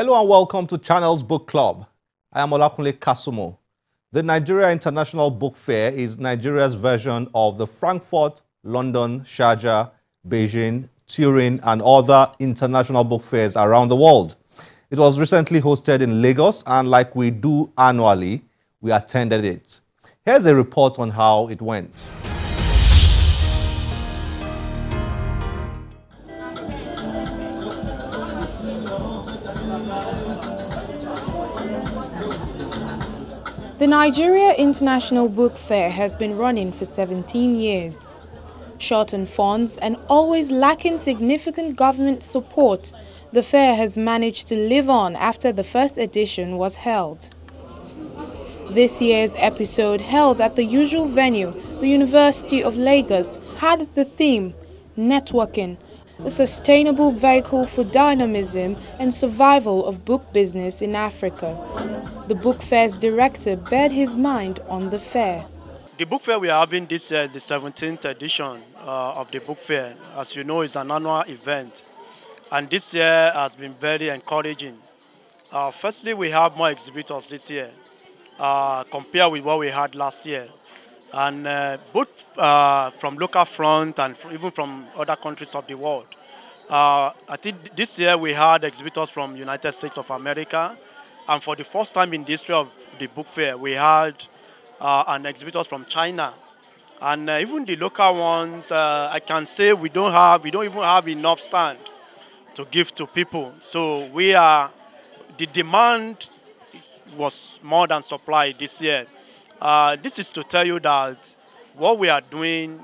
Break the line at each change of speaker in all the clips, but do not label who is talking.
Hello and welcome to Channel's Book Club. I am Olakunle Kasumo. The Nigeria International Book Fair is Nigeria's version of the Frankfurt, London, Sharjah, Beijing, Turin, and other international book fairs around the world. It was recently hosted in Lagos, and like we do annually, we attended it. Here's a report on how it went.
The Nigeria International Book Fair has been running for 17 years. Short on funds and always lacking significant government support, the fair has managed to live on after the first edition was held. This year's episode, held at the usual venue, the University of Lagos, had the theme, Networking, a sustainable vehicle for dynamism and survival of book business in Africa. The book fair's director bared his mind on the fair.
The book fair we are having this year is the 17th edition of the book fair. As you know, it's an annual event. And this year has been very encouraging. Firstly, we have more exhibitors this year compared with what we had last year. And both from local front and even from other countries of the world. I think this year we had exhibitors from United States of America. And for the first time in the history of the book fair, we had an exhibitors from China. And even the local ones, I can say we don't even have enough stand to give to people. So the demand was more than supply this year. This is to tell you that what we are doing,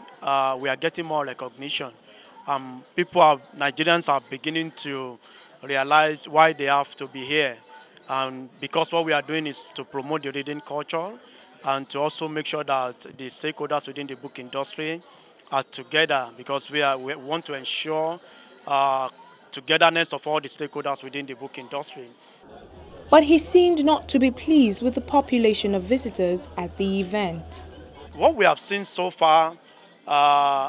we are getting more recognition. Nigerians are beginning to realize why they have to be here. Because what we are doing is to promote the reading culture and to also make sure that the stakeholders within the book industry are together, because we want to ensure togetherness of all the stakeholders within the book industry.
But he seemed not to be pleased with the population of visitors at the event.
What we have seen so far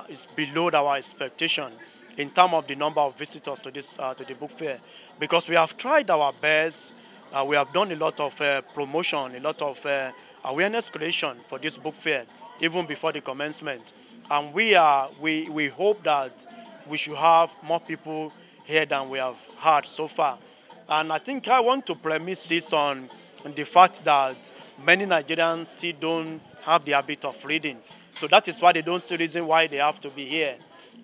is below our expectation in terms of the number of visitors to the book fair, because we have tried our best. We have done a lot of promotion, a lot of awareness creation for this book fair, even before the commencement. And we hope that we should have more people here than we have had so far. And I think I want to premise this on the fact that many Nigerians still don't have the habit of reading. So that is why they don't see reason why they have to be here.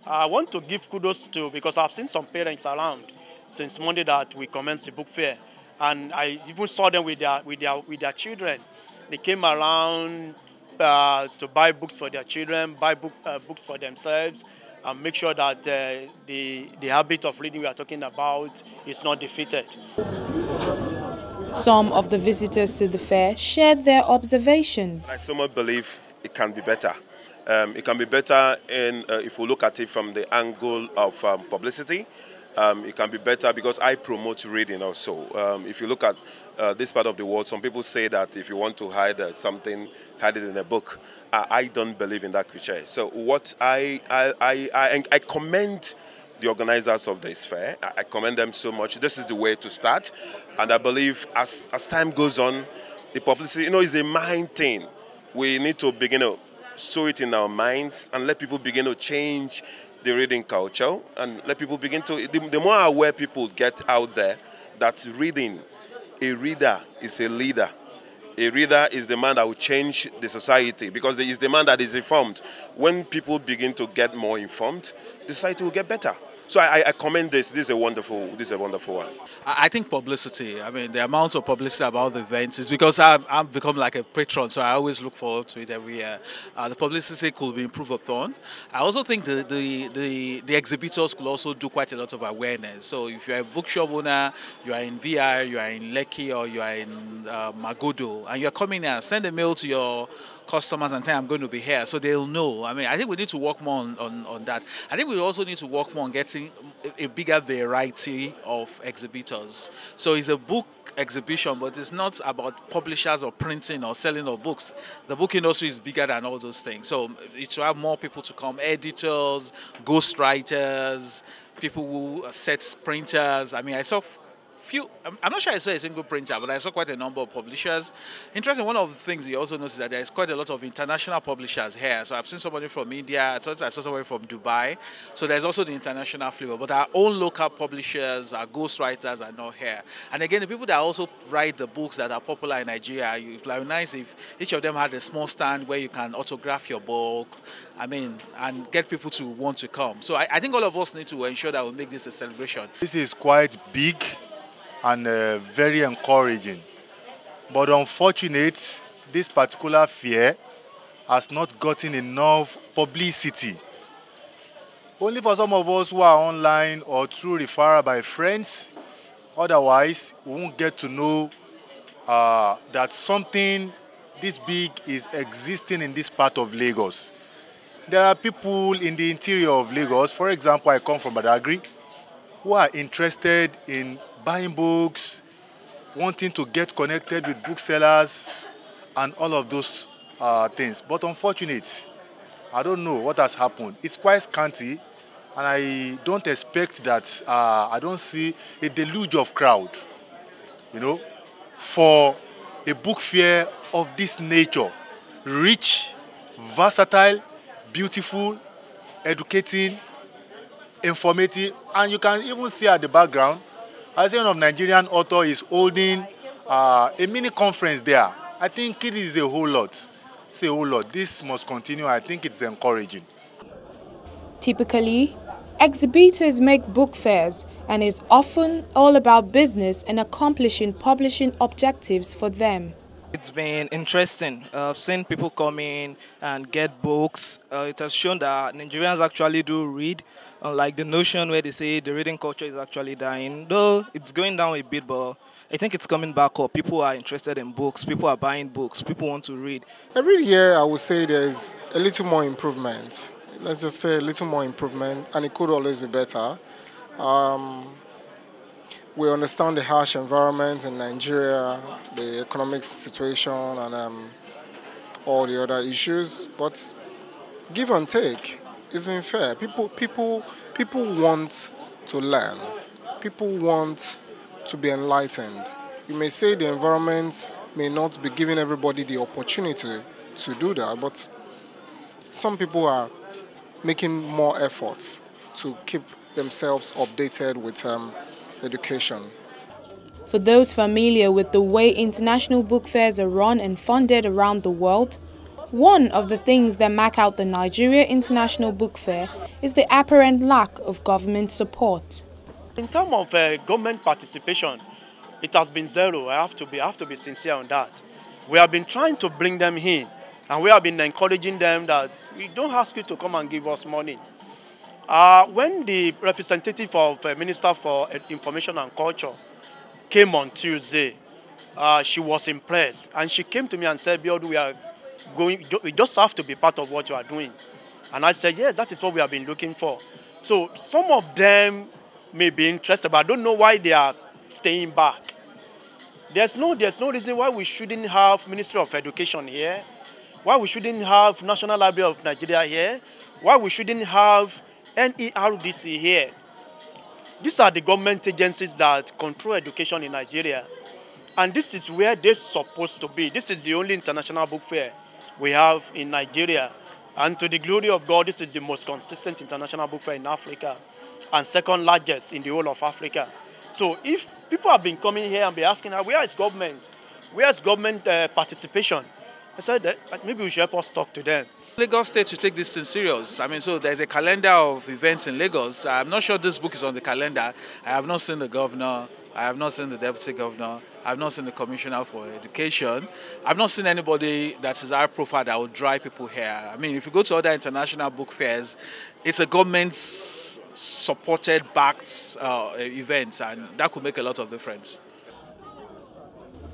I want to give kudos to, because I've seen some parents around since Monday that we commenced the book fair. And I even saw them with their children. They came around to buy books for their children, buy books for themselves, and make sure that the habit of reading we are talking about is not defeated.
Some of the visitors to the fair shared their observations.
I so much believe it can be better. It can be better if we look at it from the angle of publicity. It can be better because I promote reading also. If you look at this part of the world, some people say that if you want to hide something, hide it in a book. I don't believe in that cliché. So what I commend the organizers of this fair. I commend them so much. This is the way to start. And I believe as time goes on, the publicity, is a mind thing. We need to begin to sow it in our minds and let people begin to change the reading culture, and let people begin to, the more aware people get out there that reading, a reader is a leader. A reader is the man that will change the society, because he is the man that is informed. When people begin to get more informed, the society will get better. So I commend this. This is a wonderful one.
I think publicity, the amount of publicity about the event is because I've become like a patron, so I always look forward to it every year. The publicity could be improved upon. I also think the exhibitors could also do quite a lot of awareness. So if you're a bookshop owner, you are in VI, you are in Lekki, or you are in Magodo, and you're coming here, send a mail to your customers and say I'm going to be here, so they'll know. I think we need to work more on that. I think we also need to work more on getting a bigger variety of exhibitors. So it's a book exhibition, but it's not about publishers or printing or selling of books. The book industry is bigger than all those things. So it should have more people to come, editors, ghostwriters, people who set printers. I saw few, I'm not sure I saw a single printer, but I saw quite a number of publishers. Interesting, one of the things you also notice that there is quite a lot of international publishers here. So I've seen somebody from India, I saw somebody from Dubai. So there's also the international flavor, but our own local publishers, our ghostwriters are not here. And again, the people that also write the books that are popular in Nigeria, it would be nice if each of them had a small stand where you can autograph your book, and get people to want to come. So I think all of us need to ensure that we make this a celebration.
This is quite big and very encouraging. But unfortunately, this particular fair has not gotten enough publicity. Only for some of us who are online or through referral by friends. Otherwise, we won't get to know that something this big is existing in this part of Lagos. There are people in the interior of Lagos, for example, I come from Badagry, who are interested in buying books, wanting to get connected with booksellers, and all of those things. But unfortunately, I don't know what has happened. It's quite scanty, and I don't expect that, I don't see a deluge of crowd, for a book fair of this nature. Rich, versatile, beautiful, educating, informative, and you can even see at the background, as one of Nigerian author is holding a mini conference there. I think it is a whole lot. It's a whole lot. This must continue. I think it's encouraging.
Typically, exhibitors make book fairs, and it's often all about business and accomplishing publishing objectives for them.
It's been interesting. I've seen people come in and get books. It has shown that Nigerians actually do read, unlike the notion where they say the reading culture is actually dying. Though it's going down a bit, but I think it's coming back up. People are interested in books. People are buying books. People want to read.
Every year, I would say there's a little more improvement. Let's just say a little more improvement, and it could always be better. We understand the harsh environment in Nigeria, the economic situation, and all the other issues. But give and take, it's been fair. People want to learn. People want to be enlightened. You may say the environment may not be giving everybody the opportunity to do that, but some people are making more efforts to keep themselves updated with education.
For those familiar with the way international book fairs are run and funded around the world, one of the things that mark out the Nigeria International Book Fair is the apparent lack of government support.
In terms of government participation, it has been zero. I have to be sincere on that. We have been trying to bring them in, and we have been encouraging them that we don't ask you to come and give us money. When the representative of Minister for Information and Culture came on Tuesday, she was impressed, and she came to me and said, "Biodu, we just have to be part of what you are doing." And I said, yes, that is what we have been looking for. So some of them may be interested, but I don't know why they are staying back. There's no reason why we shouldn't have Ministry of Education here, why we shouldn't have National Library of Nigeria here, why we shouldn't have NERDC here. These are the government agencies that control education in Nigeria. And this is where they're supposed to be. This is the only international book fair we have in Nigeria. And to the glory of God, this is the most consistent international book fair in Africa and second largest in the whole of Africa. So if people have been coming here and be asking, where is government? Where is government participation? I said that maybe we should help us talk to them.
Lagos State should take this thing serious. So there's a calendar of events in Lagos. I'm not sure this book is on the calendar. I have not seen the governor. I have not seen the deputy governor. I have not seen the commissioner for education. I've not seen anybody that is high profile that will drive people here. If you go to other international book fairs, it's a government-supported, backed event, and that could make a lot of difference.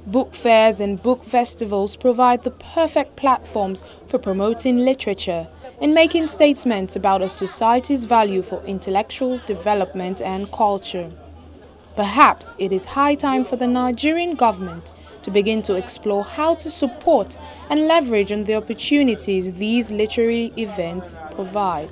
Book fairs and book festivals provide the perfect platforms for promoting literature and making statements about a society's value for intellectual development and culture. Perhaps it is high time for the Nigerian government to begin to explore how to support and leverage on the opportunities these literary events provide.